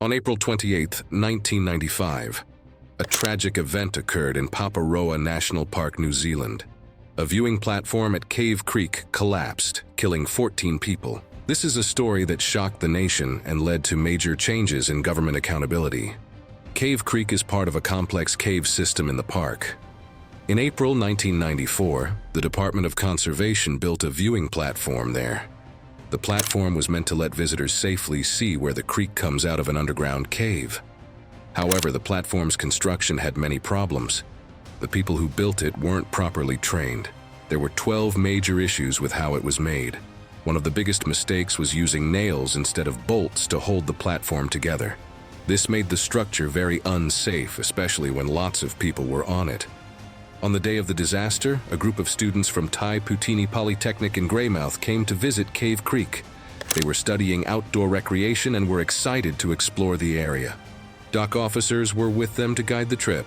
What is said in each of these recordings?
On April 28, 1995, a tragic event occurred in Paparoa National Park, New Zealand. A viewing platform at Cave Creek collapsed, killing 14 people. This is a story that shocked the nation and led to major changes in government accountability. Cave Creek is part of a complex cave system in the park. In April 1994, the Department of Conservation built a viewing platform there. The platform was meant to let visitors safely see where the creek comes out of an underground cave. However, the platform's construction had many problems. The people who built it weren't properly trained. There were 12 major issues with how it was made. One of the biggest mistakes was using nails instead of bolts to hold the platform together. This made the structure very unsafe, especially when lots of people were on it. On the day of the disaster, a group of students from Tai Putini Polytechnic in Greymouth came to visit Cave Creek. They were studying outdoor recreation and were excited to explore the area. Dock officers were with them to guide the trip.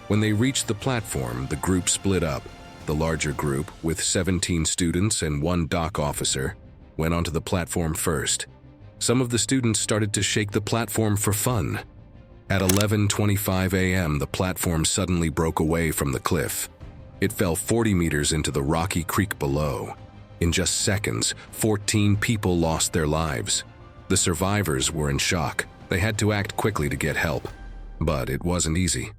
When they reached the platform, the group split up. The larger group, with 17 students and one dock officer, went onto the platform first. Some of the students started to shake the platform for fun. At 11:25 a.m., the platform suddenly broke away from the cliff. It fell 40 meters into the rocky creek below. In just seconds, 14 people lost their lives. The survivors were in shock. They had to act quickly to get help. But it wasn't easy.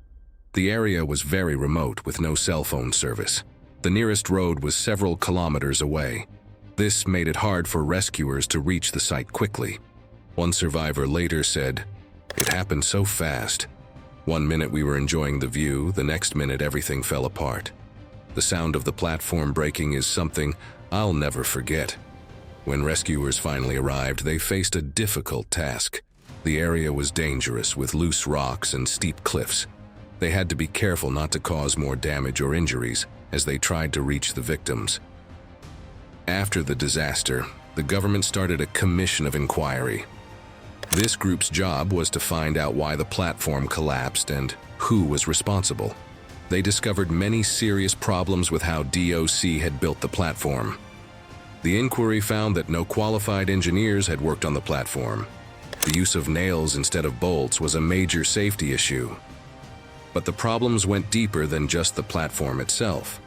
The area was very remote with no cell phone service. The nearest road was several kilometers away. This made it hard for rescuers to reach the site quickly. One survivor later said, "It happened so fast. One minute we were enjoying the view, the next minute everything fell apart. The sound of the platform breaking is something I'll never forget." When rescuers finally arrived, they faced a difficult task. The area was dangerous with loose rocks and steep cliffs. They had to be careful not to cause more damage or injuries as they tried to reach the victims. After the disaster, the government started a commission of inquiry. This group's job was to find out why the platform collapsed and who was responsible. They discovered many serious problems with how DOC had built the platform. The inquiry found that no qualified engineers had worked on the platform. The use of nails instead of bolts was a major safety issue. But the problems went deeper than just the platform itself.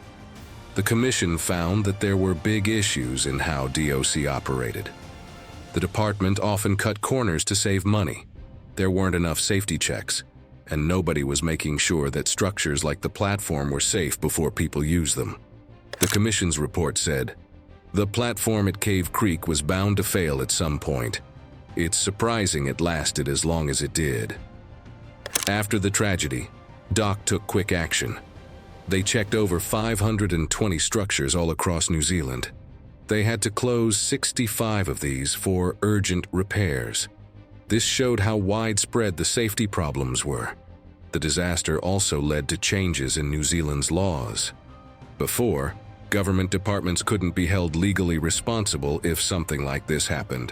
The commission found that there were big issues in how DOC operated. The department often cut corners to save money. There weren't enough safety checks, and nobody was making sure that structures like the platform were safe before people used them. The commission's report said, "The platform at Cave Creek was bound to fail at some point. It's surprising it lasted as long as it did." After the tragedy, DOC took quick action. They checked over 520 structures all across New Zealand. They had to close 65 of these for urgent repairs. This showed how widespread the safety problems were. The disaster also led to changes in New Zealand's laws. Before, government departments couldn't be held legally responsible if something like this happened.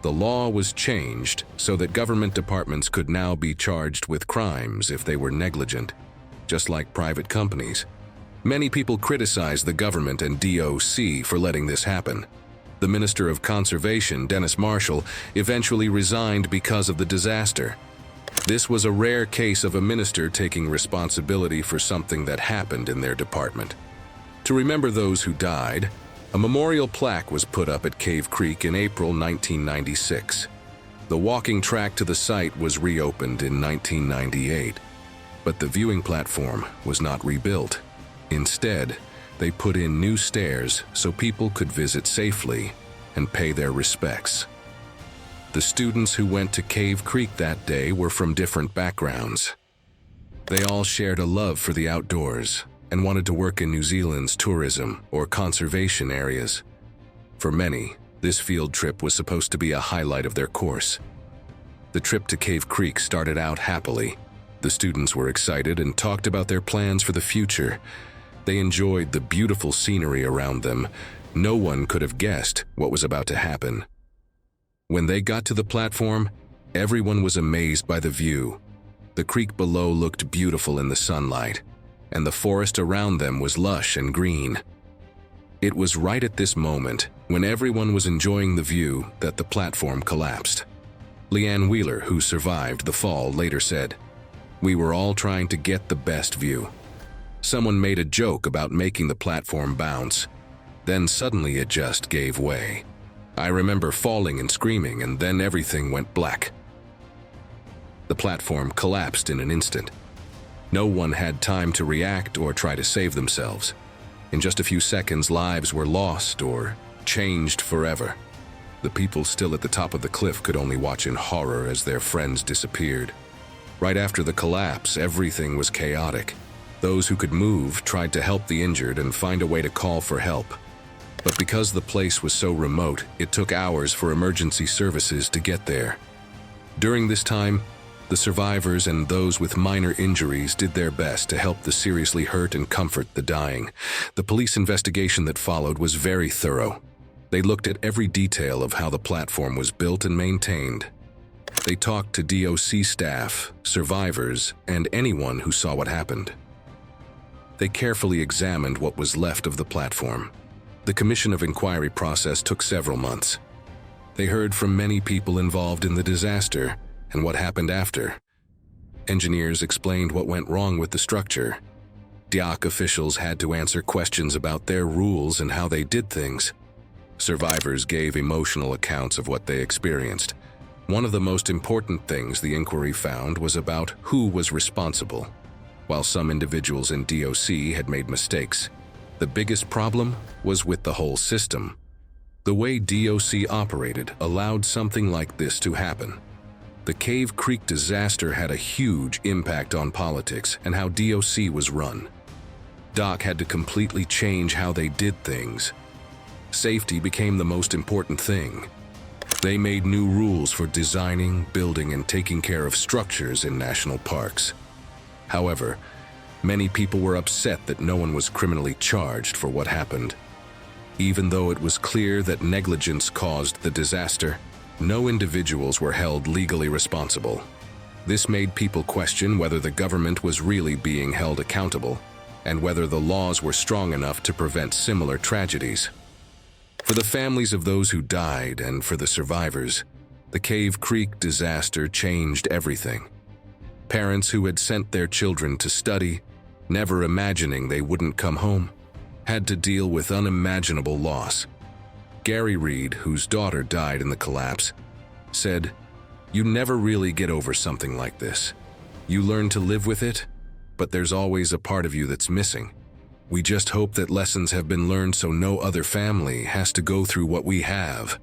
The law was changed so that government departments could now be charged with crimes if they were negligent, just like private companies. Many people criticized the government and DOC for letting this happen. The Minister of Conservation, Dennis Marshall, eventually resigned because of the disaster. This was a rare case of a minister taking responsibility for something that happened in their department. To remember those who died, a memorial plaque was put up at Cave Creek in April 1996. The walking track to the site was reopened in 1998, but the viewing platform was not rebuilt. Instead, they put in new stairs so people could visit safely and pay their respects. The students who went to Cave Creek that day were from different backgrounds. They all shared a love for the outdoors and wanted to work in New Zealand's tourism or conservation areas. For many, this field trip was supposed to be a highlight of their course. The trip to Cave Creek started out happily. The students were excited and talked about their plans for the future. They enjoyed the beautiful scenery around them. No one could have guessed what was about to happen. When they got to the platform, everyone was amazed by the view. The creek below looked beautiful in the sunlight, and the forest around them was lush and green. It was right at this moment, when everyone was enjoying the view, that the platform collapsed. Leanne Wheeler, who survived the fall, later said, "We were all trying to get the best view. Someone made a joke about making the platform bounce. Then suddenly it just gave way. I remember falling and screaming, and then everything went black." The platform collapsed in an instant. No one had time to react or try to save themselves. In just a few seconds, lives were lost or changed forever. The people still at the top of the cliff could only watch in horror as their friends disappeared. Right after the collapse, everything was chaotic. Those who could move tried to help the injured and find a way to call for help. But because the place was so remote, it took hours for emergency services to get there. During this time, the survivors and those with minor injuries did their best to help the seriously hurt and comfort the dying. The police investigation that followed was very thorough. They looked at every detail of how the platform was built and maintained. They talked to DOC staff, survivors, and anyone who saw what happened. They carefully examined what was left of the platform. The Commission of Inquiry process took several months. They heard from many people involved in the disaster and what happened after. Engineers explained what went wrong with the structure. DOC officials had to answer questions about their rules and how they did things. Survivors gave emotional accounts of what they experienced. One of the most important things the inquiry found was about who was responsible. While some individuals in DOC had made mistakes, the biggest problem was with the whole system. The way DOC operated allowed something like this to happen. The Cave Creek disaster had a huge impact on politics and how DOC was run. DOC had to completely change how they did things. Safety became the most important thing. They made new rules for designing, building, and taking care of structures in national parks. However, many people were upset that no one was criminally charged for what happened. Even though it was clear that negligence caused the disaster, no individuals were held legally responsible. This made people question whether the government was really being held accountable and whether the laws were strong enough to prevent similar tragedies. For the families of those who died and for the survivors, the Cave Creek disaster changed everything. Parents who had sent their children to study, never imagining they wouldn't come home, had to deal with unimaginable loss. Gary Reed, whose daughter died in the collapse, said, "You never really get over something like this. You learn to live with it, but there's always a part of you that's missing. We just hope that lessons have been learned so no other family has to go through what we have."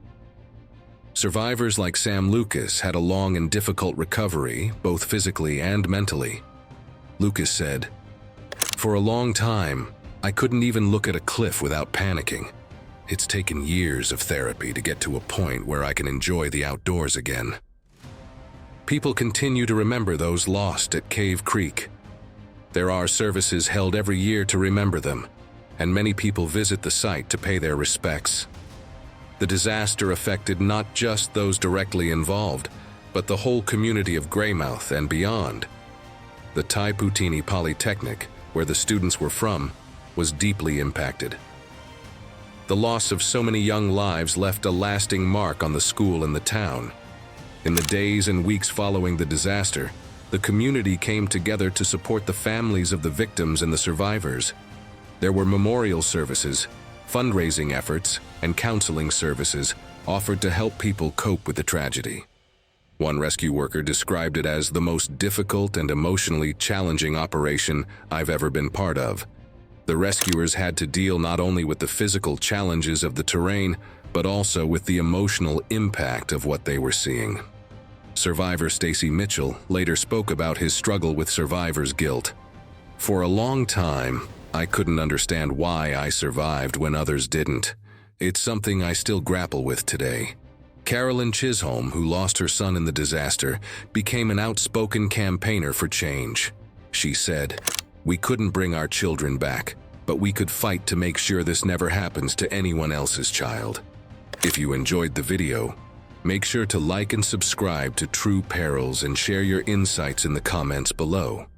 Survivors like Sam Lucas had a long and difficult recovery, both physically and mentally. Lucas said, "For a long time, I couldn't even look at a cliff without panicking. It's taken years of therapy to get to a point where I can enjoy the outdoors again." People continue to remember those lost at Cave Creek. There are services held every year to remember them, and many people visit the site to pay their respects. The disaster affected not just those directly involved, but the whole community of Greymouth and beyond. The Tai Poutini Polytechnic, where the students were from, was deeply impacted. The loss of so many young lives left a lasting mark on the school and the town. In the days and weeks following the disaster, the community came together to support the families of the victims and the survivors. There were memorial services, fundraising efforts, and counseling services offered to help people cope with the tragedy. One rescue worker described it as the most difficult and emotionally challenging operation I've ever been part of. The rescuers had to deal not only with the physical challenges of the terrain, but also with the emotional impact of what they were seeing. Survivor Stacy Mitchell later spoke about his struggle with survivor's guilt. "For a long time, I couldn't understand why I survived when others didn't. It's something I still grapple with today." Carolyn Chisholm, who lost her son in the disaster, became an outspoken campaigner for change. She said, "We couldn't bring our children back, but we could fight to make sure this never happens to anyone else's child." If you enjoyed the video, make sure to like and subscribe to True Perils and share your insights in the comments below.